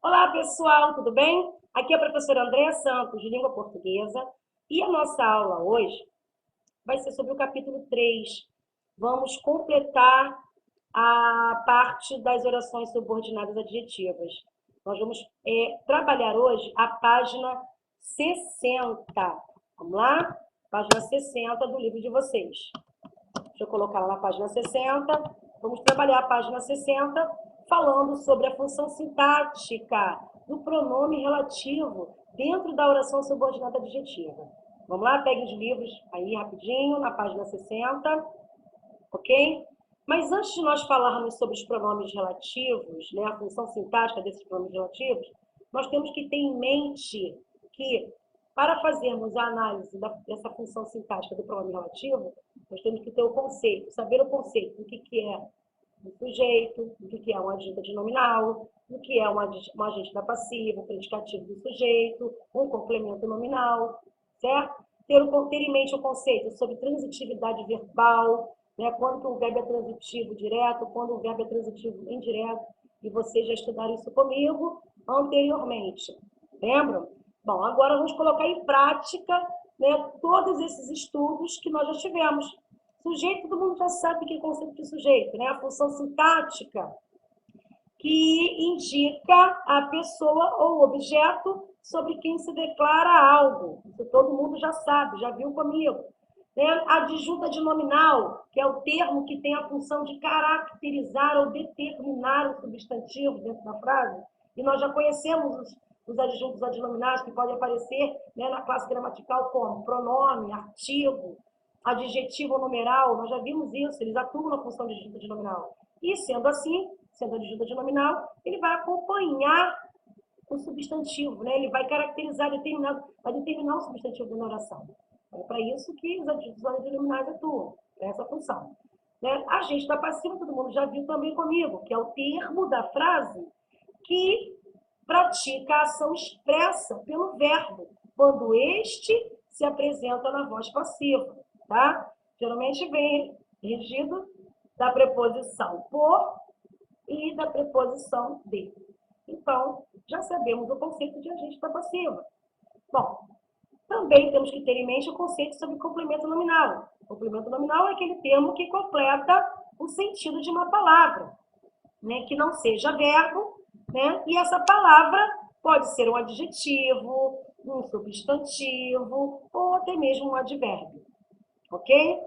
Olá, pessoal, tudo bem? Aqui é a professora Andréa Santos, de Língua Portuguesa, e a nossa aula hoje vai ser sobre o capítulo 3. Vamos completar a parte das orações subordinadas adjetivas. Nós vamos trabalhar hoje a página 60. Vamos lá? Página 60 do livro de vocês. Deixa eu colocar lá na página 60. Vamos trabalhar a página 60 falando sobre a função sintática do pronome relativo dentro da oração subordinada adjetiva. Vamos lá? Pegue os livros aí rapidinho, na página 60, ok? Mas antes de nós falarmos sobre os pronomes relativos, né, a função sintática desses pronomes relativos, nós temos que ter em mente que, para fazermos a análise dessa função sintática do pronome relativo, nós temos que ter o conceito, saber o conceito do que é um sujeito, do que é um adjunto nominal, do que é um agente da passiva, um predicativo do sujeito, um complemento nominal, certo? Ter em mente o conceito sobre transitividade verbal, né? Quando o verbo é transitivo direto, quando o verbo é transitivo indireto, e vocês já estudaram isso comigo anteriormente. Lembram? Bom, agora vamos colocar em prática, né, todos esses estudos que nós já tivemos. Sujeito, todo mundo já sabe o que é o conceito de sujeito, né? A função sintática que indica a pessoa ou objeto sobre quem se declara algo. Isso todo mundo já sabe, já viu comigo. Né? A adjunta de nominal, que é o termo que tem a função de caracterizar ou determinar o substantivo dentro da frase. E nós já conhecemos os adjuntos adnominais que podem aparecer, né, na classe gramatical como pronome, artigo, adjetivo ou numeral. Nós já vimos isso, eles atuam na função de adjunta de nominal. E sendo assim, sendo adjunta de nominal, ele vai acompanhar o substantivo, né? Ele vai caracterizar, vai determinar o substantivo da oração. É para isso que os adjuntos adnominais atuam, para essa função. Né? Agente da passiva, todo mundo já viu também comigo, que é o termo da frase que pratica a ação expressa pelo verbo, quando este se apresenta na voz passiva, tá? Geralmente vem regido da preposição por e da preposição de. Então, já sabemos o conceito de agente da passiva. Bom, também temos que ter em mente o conceito sobre complemento nominal. Complemento nominal é aquele termo que completa o sentido de uma palavra, né, que não seja verbo, né, e essa palavra pode ser um adjetivo, um substantivo ou até mesmo um advérbio, ok?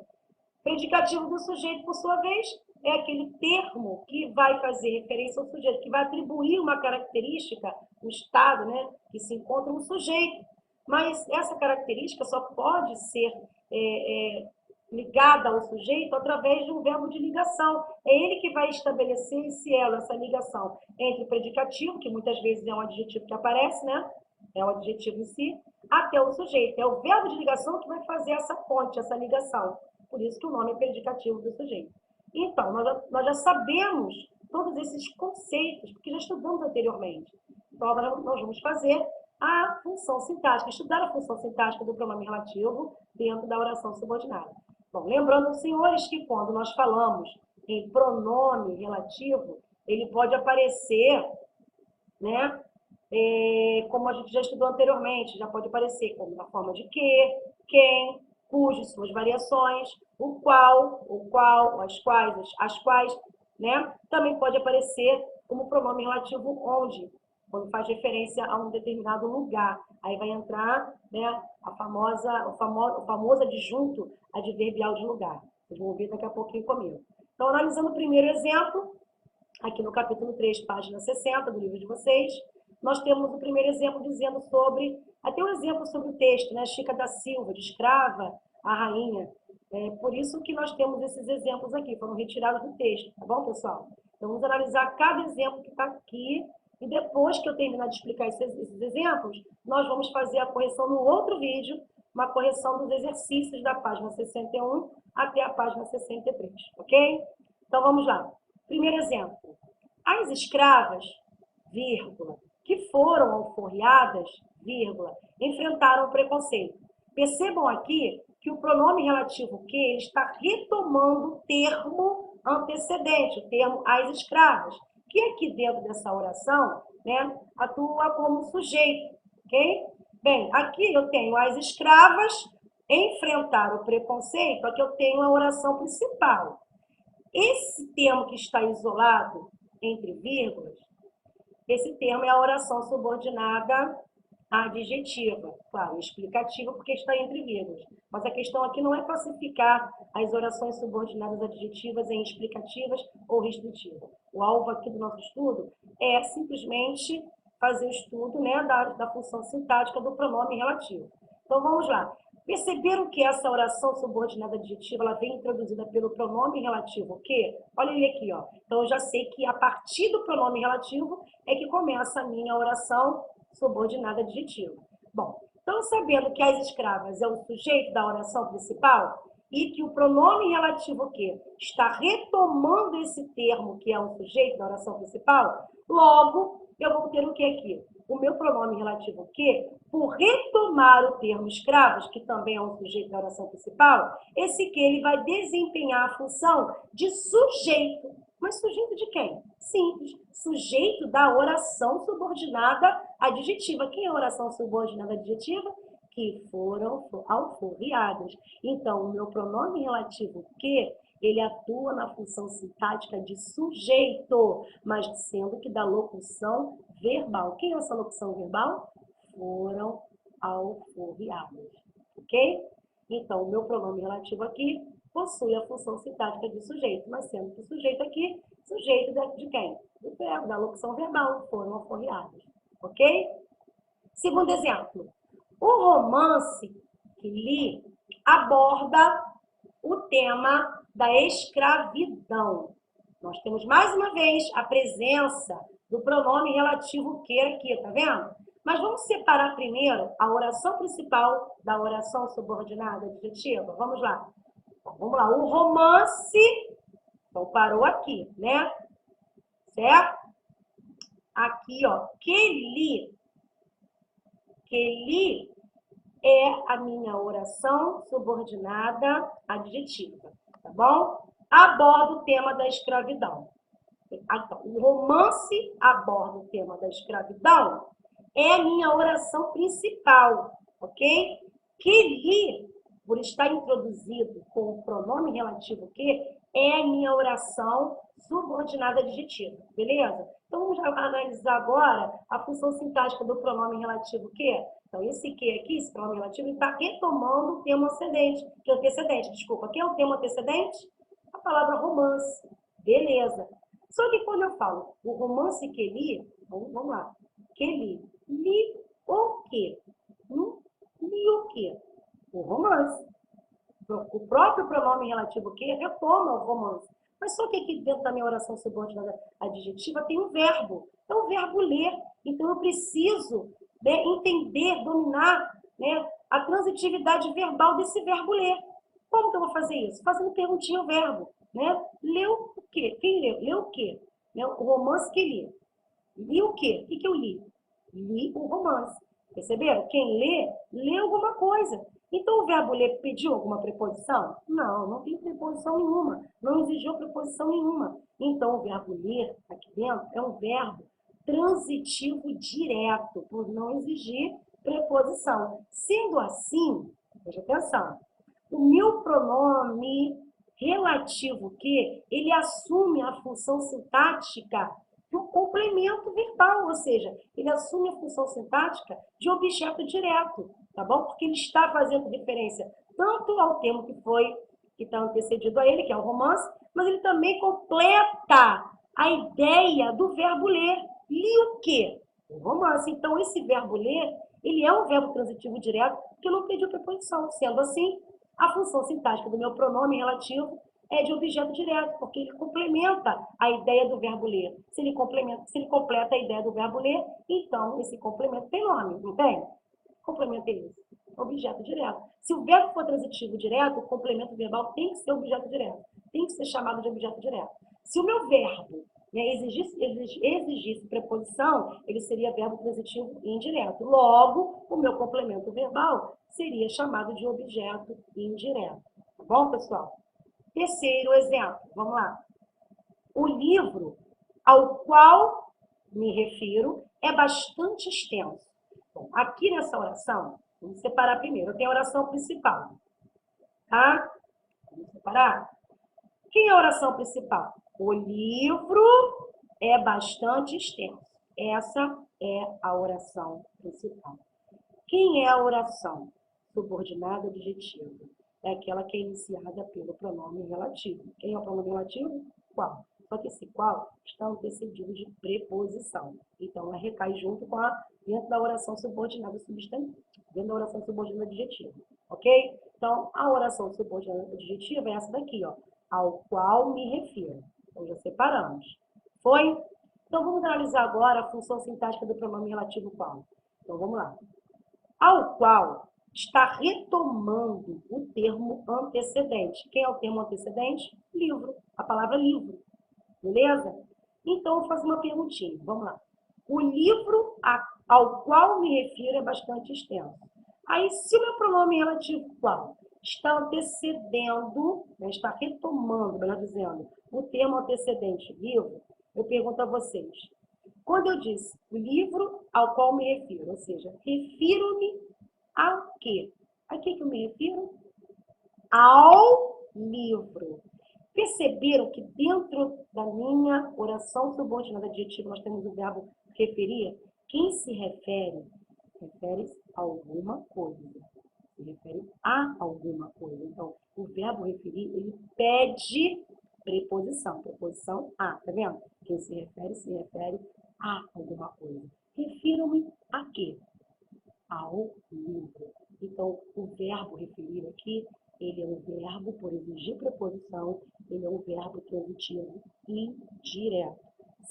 Predicativo do sujeito, por sua vez, é aquele termo que vai fazer referência ao sujeito, que vai atribuir uma característica, um estado, né, que se encontra no sujeito. Mas essa característica só pode ser ligada ao sujeito através de um verbo de ligação. É ele que vai estabelecer esse elo, essa ligação entre o predicativo, que muitas vezes é um adjetivo que aparece, né? É o adjetivo em si, até o sujeito. É o verbo de ligação que vai fazer essa ponte, essa ligação. Por isso que o nome é predicativo do sujeito. Então, nós já sabemos todos esses conceitos, porque já estudamos anteriormente. Então, agora nós vamos fazer a função sintática, estudar a função sintática do pronome relativo dentro da oração subordinada. Bom, lembrando, senhores, que quando nós falamos em pronome relativo, ele pode aparecer, né, como a gente já estudou anteriormente, já pode aparecer como na forma de que, quem, cujo, suas variações, o qual, as quais, né? Também pode aparecer como pronome relativo onde, quando faz referência a um determinado lugar. Aí vai entrar, né, o famoso adjunto adverbial de lugar. Vocês vão ver daqui a pouquinho comigo. Então, analisando o primeiro exemplo, aqui no capítulo 3, página 60 do livro de vocês, nós temos o primeiro exemplo dizendo sobre, até um exemplo sobre o texto, né? Chica da Silva, de escrava a rainha. É por isso que nós temos esses exemplos aqui, foram retirados do texto, tá bom, pessoal? Então, vamos analisar cada exemplo que está aqui, e depois que eu terminar de explicar esses exemplos, nós vamos fazer a correção no outro vídeo, uma correção dos exercícios da página 61 até a página 63, ok? Então, vamos lá. Primeiro exemplo. As escravas, vírgula, que foram alforriadas, vírgula, enfrentaram o preconceito. Percebam aqui que o pronome relativo que ele está retomando o termo antecedente, o termo as escravas. que aqui dentro dessa oração, né, atua como sujeito, ok? Bem, aqui eu tenho as escravas enfrentar o preconceito, aqui eu tenho a oração principal. Esse termo que está isolado entre vírgulas, esse termo é a oração subordinada adjetiva, claro, explicativa, porque está entre vírgulas. Mas a questão aqui não é classificar as orações subordinadas adjetivas em explicativas ou restritivas. O alvo aqui do nosso estudo é simplesmente fazer o estudo, né, da função sintática do pronome relativo. Então, vamos lá. Perceberam que essa oração subordinada adjetiva ela vem introduzida pelo pronome relativo o quê? Olha ele aqui, ó. Então, eu já sei que a partir do pronome relativo é que começa a minha oração subordinada adjetiva. Bom, então, sabendo que as escravas é o sujeito da oração principal e que o pronome relativo o quê? Está retomando esse termo que é o sujeito da oração principal, logo, eu vou ter o que aqui? O meu pronome relativo o quê? Por retomar o termo escravos, que também é um sujeito da oração principal, esse que ele vai desempenhar a função de sujeito. Mas sujeito de quem? Simples. Sujeito da oração subordinada adjetiva. Quem é a oração subordinada adjetiva? Que foram alforriadas. Então, o meu pronome relativo que ele atua na função sintática de sujeito, mas sendo que da locução verbal. Quem é essa locução verbal? Foram alforriadas. Ok? Então, o meu pronome relativo aqui possui a função sintática de sujeito, mas sendo que sujeito aqui, sujeito de quem? Do verbo, da locução verbal, foram alforriadas. Ok? Segundo exemplo. O romance que li aborda o tema da escravidão. Nós temos mais uma vez a presença do pronome relativo que aqui, tá vendo? Mas vamos separar primeiro a oração principal da oração subordinada adjetiva. Vamos lá. Vamos lá. O romance, então parou aqui, né? Certo? Aqui, ó, que li é a minha oração subordinada adjetiva, tá bom? Aborda o tema da escravidão. Então, o romance aborda o tema da escravidão é a minha oração principal, ok? Que li, por estar introduzido com o pronome relativo que, é a minha oração subordinada adjetiva, beleza? Então, vamos analisar agora a função sintática do pronome relativo que. Então, esse que aqui, esse pronome relativo, está retomando o termo antecedente, desculpa. Quem é o termo antecedente? A palavra romance. Beleza. Só que quando eu falo o romance que li, vamos lá. Que li. Li o quê? Li o quê? O romance. O próprio pronome relativo que retoma o romance. Mas só que aqui dentro da minha oração subordinada adjetiva tem um verbo. É o verbo ler. Então, eu preciso entender, dominar, né, a transitividade verbal desse verbo ler. Como que eu vou fazer isso? Fazendo perguntinha ao verbo. Né? Leu o quê? Quem leu? Leu o quê? Né? O romance que li. Li o quê? O que eu li? Li o romance. Perceberam? Quem lê, lê alguma coisa. Então, o verbo ler pediu alguma preposição? Não, não tem preposição nenhuma. Não exigiu preposição nenhuma. Então, o verbo ler, aqui dentro, é um verbo transitivo direto, por não exigir preposição. Sendo assim, preste atenção, o meu pronome relativo que, ele assume a função sintática do complemento verbal, ou seja, ele assume a função sintática de objeto direto, tá bom? Porque ele está fazendo referência tanto ao termo que está antecedido a ele, que é o romance, mas ele também completa a ideia do verbo ler. Li o quê? O romance. Então, esse verbo ler, ele é um verbo transitivo direto que não pediu preposição. Sendo assim, a função sintática do meu pronome relativo é de objeto direto, porque ele complementa a ideia do verbo ler. Se ele completa a ideia do verbo ler, então esse complemento tem nome, não tem? Complemento é isso, objeto direto. Se o verbo for transitivo direto, o complemento verbal tem que ser objeto direto, tem que ser chamado de objeto direto. Se o meu verbo, né, exigisse preposição, ele seria verbo transitivo indireto. Logo, o meu complemento verbal seria chamado de objeto indireto. Tá bom, pessoal? Terceiro exemplo, vamos lá. O livro ao qual me refiro é bastante extenso. Bom, aqui nessa oração, vamos separar primeiro. Eu tenho a oração principal, tá? Vamos separar? Quem é a oração principal? O livro é bastante extenso. Essa é a oração principal. Quem é a oração subordinada adjetiva? É aquela que é iniciada pelo pronome relativo. Quem é o pronome relativo? Qual. Só que esse qual está antecedido de preposição. Então, ela recai junto com dentro da oração subordinada substantiva, dentro da oração subordinada adjetiva. Ok? Então, a oração subordinada adjetiva é essa daqui, ó. Ao qual me refiro. Então, já separamos. Foi? Então, vamos analisar agora a função sintática do pronome relativo qual. Então, vamos lá. Ao qual está retomando o termo antecedente. Quem é o termo antecedente? Livro. A palavra livro. Beleza? Então, eu vou fazer uma perguntinha. Vamos lá. O livro ao qual me refiro é bastante extenso. Aí, se o meu pronome relativo qual está antecedendo, né, está retomando, melhor dizendo, o termo antecedente livro, eu pergunto a vocês. Quando eu disse o livro ao qual me refiro, ou seja, refiro-me ao quê? A que eu me refiro? Ao livro. Perceberam que dentro da minha oração subordinada adjetiva nós temos o verbo referir? Quem se refere? Refere-se a alguma coisa. Se refere a alguma coisa. Então, o verbo referir, ele pede preposição. Preposição a, tá vendo? Quem se refere a alguma coisa. Refiro-me a quê? Ao livro. Então, o verbo referir aqui, ele é um verbo, por exigir preposição, ele é um verbo transitivo indireto.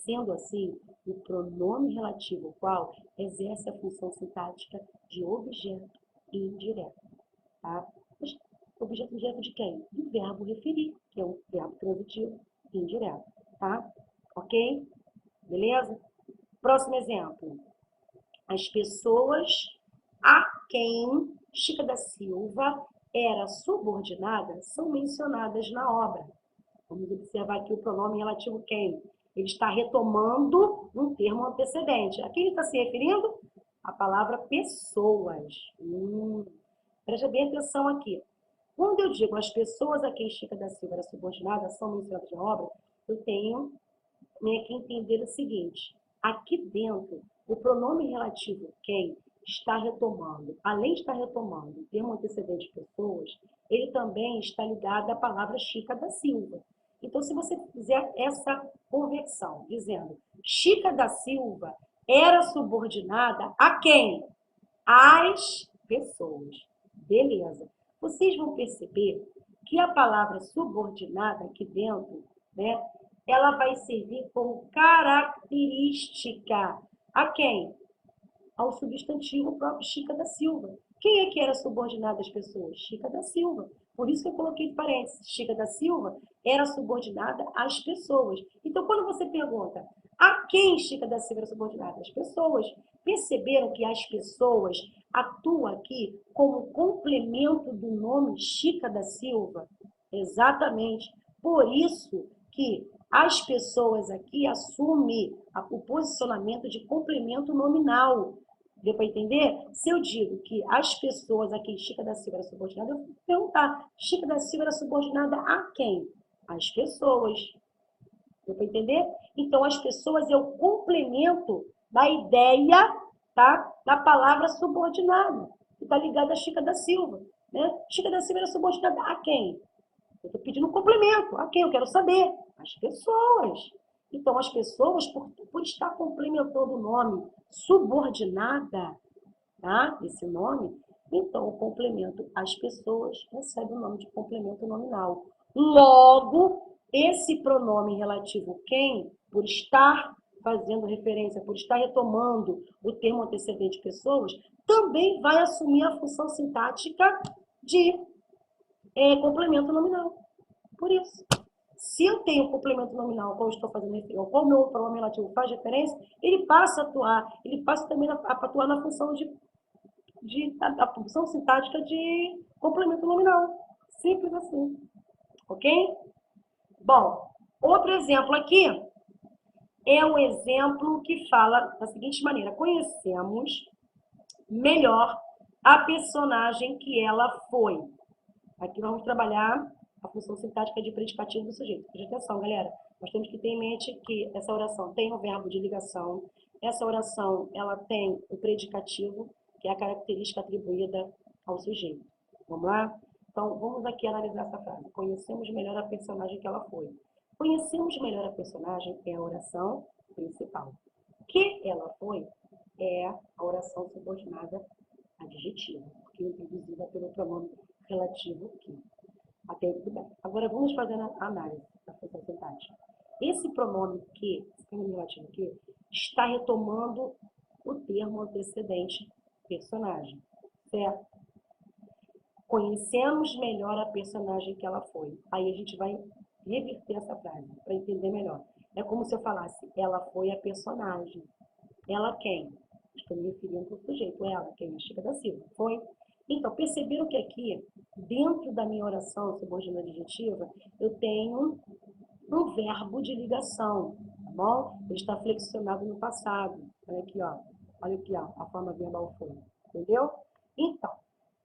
Sendo assim, o pronome relativo qual exerce a função sintática de objeto indireto. Tá? Objeto indireto de quem? Do verbo referir, que é um verbo transitivo indireto. Tá? Ok? Beleza? Próximo exemplo. As pessoas a quem Chica da Silva era subordinada são mencionadas na obra. Vamos observar aqui o pronome relativo quem. Ele está retomando um termo antecedente. A quem ele está se referindo? A palavra pessoas. Preste bem atenção aqui. Quando eu digo as pessoas a quem Chica da Silva era subordinada são mencionadas na obra, eu tenho que entender o seguinte. Aqui dentro, o pronome relativo quem está retomando, além de estar retomando o termo antecedente pessoas, ele também está ligado à palavra Chica da Silva. Então, se você fizer essa conversão, dizendo Chica da Silva era subordinada a quem? Às pessoas. Beleza. Vocês vão perceber que a palavra subordinada aqui dentro, né, ela vai servir como característica a quem? Ao substantivo próprio Chica da Silva. Quem é que era subordinado às pessoas? Chica da Silva. Por isso que eu coloquei em parênteses. Chica da Silva era subordinada às pessoas. Então, quando você pergunta a quem Chica da Silva era subordinada? Às pessoas. Perceberam que as pessoas atuam aqui como complemento do nome Chica da Silva? Exatamente. Por isso que as pessoas aqui assumem o posicionamento de complemento nominal. Deu para entender? Se eu digo que as pessoas a quem Chica da Silva era subordinada, eu vou perguntar, Chica da Silva era subordinada a quem? As pessoas. Deu para entender? Então, as pessoas é o complemento da ideia, tá? Da palavra subordinada, que está ligada a Chica da Silva. Né? Chica da Silva era subordinada a quem? Eu estou pedindo um complemento. A quem? Eu quero saber. As pessoas. Então, as pessoas, por estar complementando o nome subordinada, tá? Esse nome, então o complemento as pessoas recebe o nome de complemento nominal. Logo, esse pronome relativo quem, por estar fazendo referência, por estar retomando o termo antecedente pessoas, também vai assumir a função sintática de complemento nominal. Por isso. Se eu tenho complemento nominal ao qual eu estou fazendo referência, ao qual o meu pronome relativo faz referência, ele passa a atuar, ele passa também a atuar na função a função sintática de complemento nominal. Simples assim. Ok? Bom, outro exemplo aqui é um exemplo que fala da seguinte maneira: conhecemos melhor a personagem que ela foi. Aqui vamos trabalhar a função sintática de predicativo do sujeito. Preste atenção, galera. Nós temos que ter em mente que essa oração tem o verbo de ligação. Essa oração, ela tem o predicativo, que é a característica atribuída ao sujeito. Vamos lá? Então, vamos aqui analisar essa frase. Conhecemos melhor a personagem que ela foi. Conhecemos melhor a personagem é a oração principal. Que ela foi é a oração subordinada adjetiva, porque é introduzida pelo pronome relativo que. Até aí tudo bem. Agora vamos fazer a análise da função sintática. Esse pronome que, esse pronome relativo que, está retomando o termo antecedente personagem, certo? Conhecemos melhor a personagem que ela foi. Aí a gente vai reverter essa frase para entender melhor. É como se eu falasse, ela foi a personagem. Ela quem? Estou me referindo ao sujeito. Ela, quem? Chica da Silva. Foi? Então, perceberam que aqui, dentro da minha oração subordinada adjetiva, eu tenho um verbo de ligação, tá bom? Ele está flexionado no passado. Olha aqui, ó, a forma verbal foi. Entendeu? Então,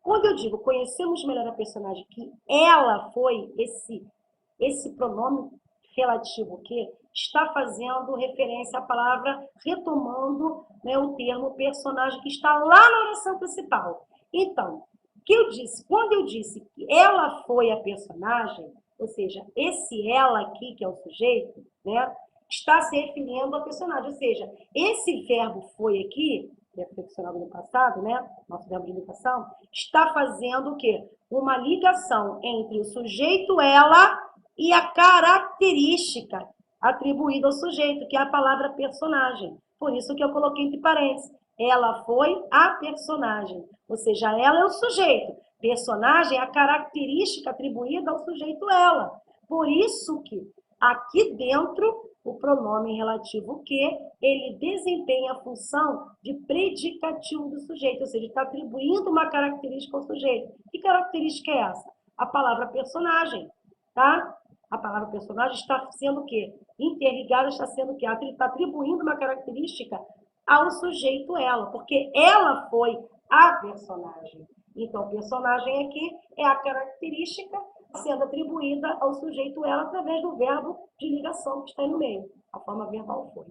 quando eu digo conhecemos melhor a personagem que ela foi, esse pronome relativo que está fazendo referência à palavra, retomando, né, o termo personagem que está lá na oração principal. Então, que eu disse, quando eu disse que ela foi a personagem, ou seja, esse ela aqui, que é o sujeito, né, está se referindo ao personagem. Ou seja, esse verbo foi aqui, que é flexionado no passado, né, nosso verbo de ligação, está fazendo o quê? Uma ligação entre o sujeito ela e a característica atribuída ao sujeito, que é a palavra personagem. Por isso que eu coloquei entre parênteses. Ela foi a personagem, ou seja, ela é o sujeito. Personagem é a característica atribuída ao sujeito ela. Por isso que aqui dentro o pronome relativo que ele desempenha a função de predicativo do sujeito, ou seja, está atribuindo uma característica ao sujeito. Que característica é essa? A palavra personagem, tá? A palavra personagem está sendo o quê? Interligada, está sendo o quê? Está atribuindo uma característica ao sujeito ela, porque ela foi a personagem. Então, personagem aqui é a característica sendo atribuída ao sujeito ela através do verbo de ligação que está aí no meio. A forma verbal foi.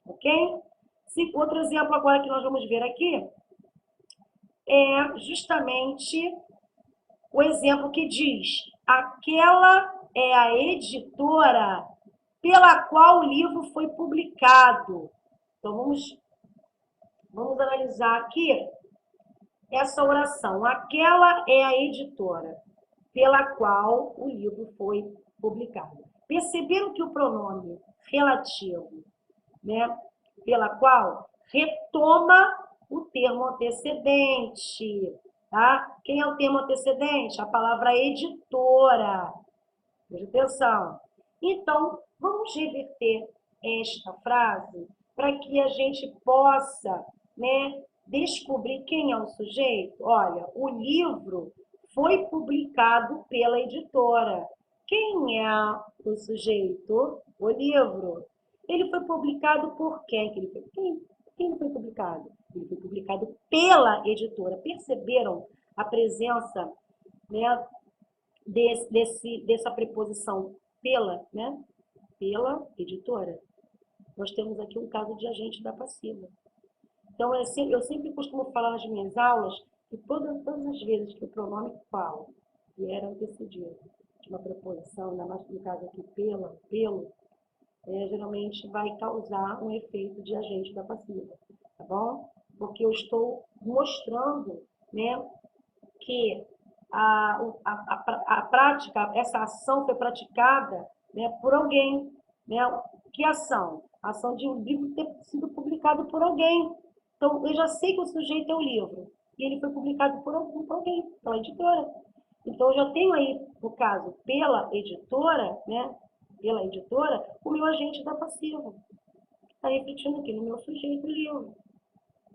Ok? Outro exemplo agora que nós vamos ver aqui é justamente o exemplo que diz: aquela é a editora pela qual o livro foi publicado. Então, vamos analisar aqui essa oração. Aquela é a editora pela qual o livro foi publicado. Perceberam que o pronome relativo, né, pela qual, retoma o termo antecedente. Tá? Quem é o termo antecedente? A palavra editora. Preste atenção. Então, vamos reverter esta frase para que a gente possa, né, descobrir quem é o sujeito. Olha, o livro foi publicado pela editora. Quem é o sujeito? O livro. Ele foi publicado por quem? Quem foi publicado? Ele foi publicado pela editora. Perceberam a presença, né, dessa preposição pela, né? Pela editora. Nós temos aqui um caso de agente da passiva. Então, eu sempre costumo falar nas minhas aulas que todas as vezes que o pronome qual era antecedido de uma preposição, ainda mais no caso aqui pelo, geralmente vai causar um efeito de agente da passiva, tá bom? Porque eu estou mostrando, né, que a prática, essa ação foi praticada, né, por alguém, né? Que ação? A ação de um livro ter sido publicado por alguém. Então, eu já sei que o sujeito é o livro, e ele foi publicado por alguém, pela editora. Então, eu já tenho aí, no caso, pela editora, né, pela editora, o meu agente da passiva. Está refletindo aqui no meu sujeito livro.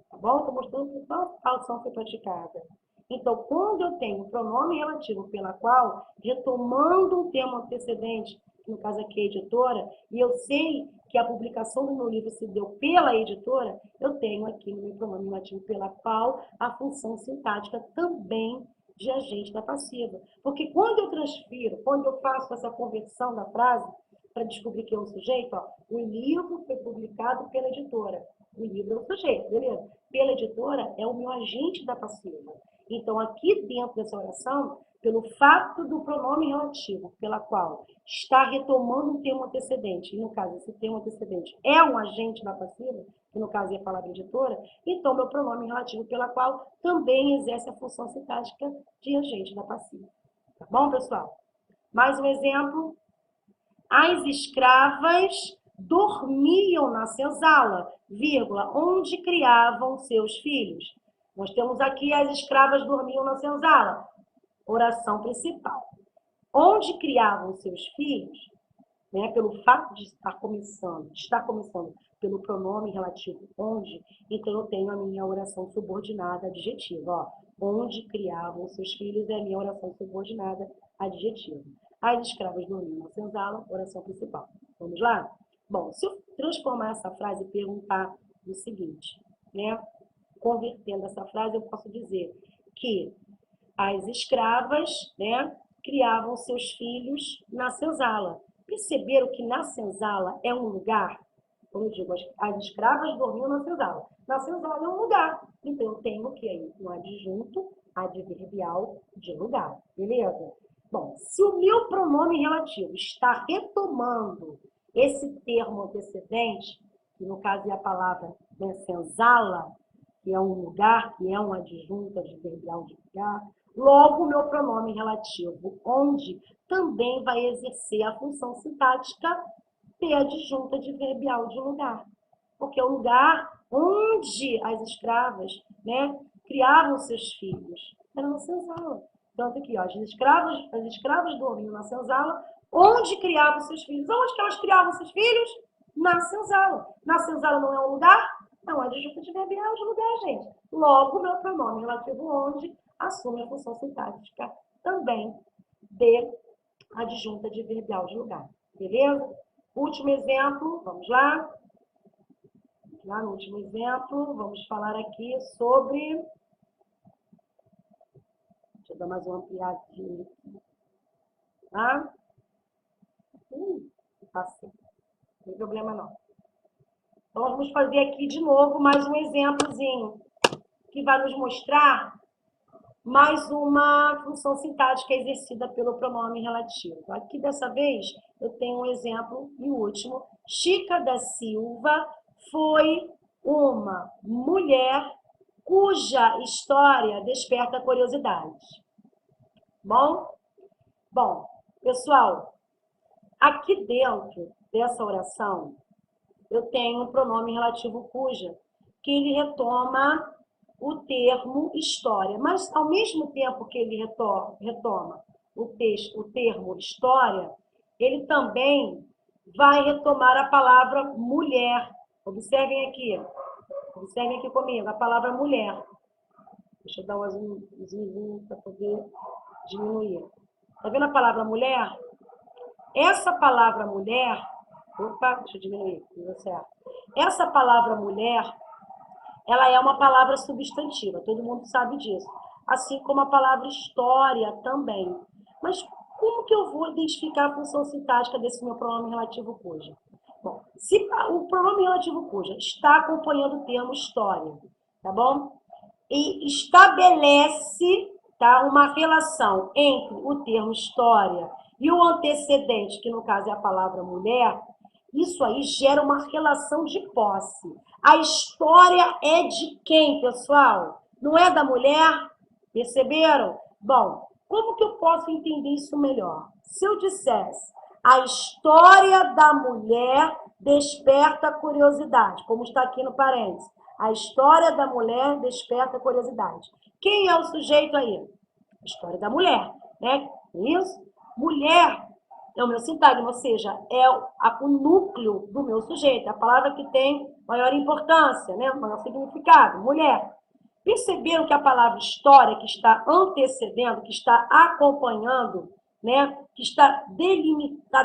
Tá bom? Estou mostrando qual ação foi praticada. Então, quando eu tenho o pronome relativo pela qual, retomando um termo antecedente no caso aqui é editora, e eu sei que a publicação do meu livro se deu pela editora, eu tenho aqui no meu pronome relativo pela qual a função sintática também de agente da passiva. Porque quando eu transfiro, quando eu faço essa conversão da frase, para descobrir que é o sujeito, ó, o livro foi publicado pela editora. O livro é o sujeito, beleza? Pela editora é o meu agente da passiva. Então, aqui dentro dessa oração, pelo fato do pronome relativo, pela qual está retomando um termo antecedente, e no caso, esse termo antecedente é um agente da passiva, que no caso é a palavra editora, então meu pronome relativo pela qual também exerce a função sintática de agente da passiva. Tá bom, pessoal? Mais um exemplo. As escravas dormiam na senzala, vírgula, onde criavam seus filhos. Nós temos aqui as escravas dormiam na senzala. Oração principal. Onde criavam seus filhos, né, pelo fato de estar começando pelo pronome relativo onde, então eu tenho a minha oração subordinada adjetiva. Ó. Onde criavam seus filhos é a minha oração subordinada adjetiva. As escravas dormiam na senzala, oração principal. Vamos lá? Bom, se eu transformar essa frase e perguntar o seguinte, né? Convertendo essa frase, eu posso dizer que as escravas, né, criavam seus filhos na senzala. Perceberam que na senzala é um lugar? Como eu digo, as escravas dormiam na senzala. Na senzala é um lugar. Então, eu tenho que ir no adjunto adverbial de lugar. Beleza? Bom, se o meu pronome relativo está retomando esse termo antecedente, que no caso é a palavra, né, senzala, que é um lugar, que é um adjunto adverbial de lugar, logo o meu pronome relativo onde também vai exercer a função sintática ter adjunto adverbial de lugar. Porque é o lugar onde as escravas, né, criavam seus filhos. Era na senzala. Tanto aqui, ó, as escravas dormiam na senzala, onde criavam seus filhos. Onde que elas criavam seus filhos? Na senzala. Na senzala não é um lugar? É um adjunto adverbial de lugar, gente. Logo, meu pronome relativo onde assume a função sintática também de adjunto adverbial de lugar. Beleza? Último exemplo, vamos lá. Lá no último exemplo, vamos falar aqui sobre... Deixa eu dar mais uma ampliadinha aqui. Tá? Passei. Não tem problema não. Então, vamos fazer aqui de novo mais um exemplozinho que vai nos mostrar mais uma função sintática exercida pelo pronome relativo. Aqui, dessa vez, eu tenho um exemplo e o último. Chica da Silva foi uma mulher cuja história desperta curiosidade. Bom, pessoal, aqui dentro dessa oração, eu tenho um pronome relativo cuja, que ele retoma o termo história. Mas, ao mesmo tempo que ele retoma o termo história, ele também vai retomar a palavra mulher. Observem aqui comigo, a palavra mulher. Deixa eu dar um zoomzinho para poder diminuir. Está vendo a palavra mulher? Essa palavra mulher... Opa, deixa eu diminuir, não deu certo. Essa palavra mulher, ela é uma palavra substantiva, todo mundo sabe disso. Assim como a palavra história também. Mas como que eu vou identificar a função sintática desse meu pronome relativo cuja? Bom, se o pronome relativo cuja está acompanhando o termo história, tá bom? E estabelece, tá, uma relação entre o termo história e o antecedente, que no caso é a palavra mulher, isso aí gera uma relação de posse. A história é de quem, pessoal? Não é da mulher? Perceberam? Bom, como que eu posso entender isso melhor? Se eu dissesse, a história da mulher desperta curiosidade, como está aqui no parênteses. A história da mulher desperta curiosidade. Quem é o sujeito aí? A história da mulher, né? Isso? Mulher é o meu sintagma, ou seja, é o núcleo do meu sujeito, a palavra que tem maior importância, né? Maior significado, mulher. Perceberam que a palavra história, que está antecedendo, que está acompanhando né, que está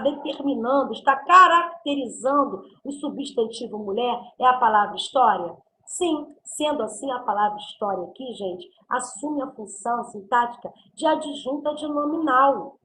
determinando, está caracterizando o substantivo mulher é a palavra história? Sim, sendo assim, a palavra história aqui, gente, assume a função sintática de adjunta de nominal.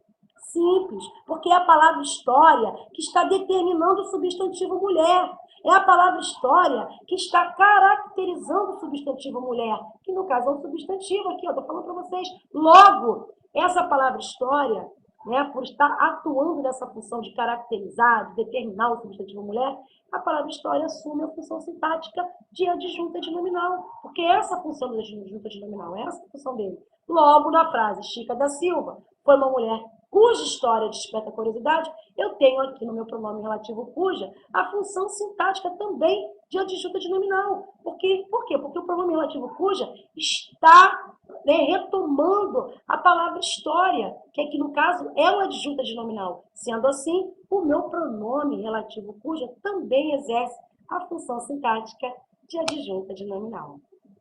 Simples, porque é a palavra história que está determinando o substantivo mulher. É a palavra história que está caracterizando o substantivo mulher, que no caso é um substantivo aqui, eu estou falando para vocês. Logo, essa palavra história, né, por estar atuando nessa função de caracterizar, de determinar o substantivo mulher, a palavra história assume a função sintática de adjunta de nominal, porque essa função da adjunta de nominal, essa é a função dele. Logo, na frase, Chica da Silva foi uma mulher cuja história desperta curiosidade, eu tenho aqui no meu pronome relativo cuja a função sintática também de adjunta de nominal. Por quê? Porque o pronome relativo cuja está, né, retomando a palavra história, que aqui no caso é uma adjunta de nominal. Sendo assim, o meu pronome relativo cuja também exerce a função sintática de adjunta de nominal.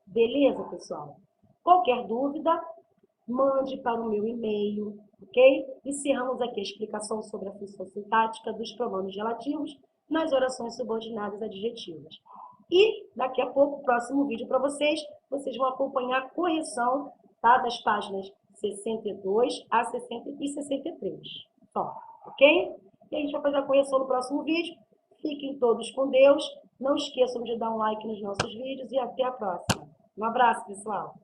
Beleza, pessoal? Qualquer dúvida, mande para o meu e-mail, ok? Encerramos aqui a explicação sobre a função sintática dos pronomes relativos nas orações subordinadas adjetivas. E daqui a pouco, próximo vídeo para vocês, vocês vão acompanhar a correção, tá, das páginas 62 a 60 e 63. Só, ok? E a gente vai fazer a correção no próximo vídeo. Fiquem todos com Deus. Não esqueçam de dar um like nos nossos vídeos e até a próxima. Um abraço, pessoal!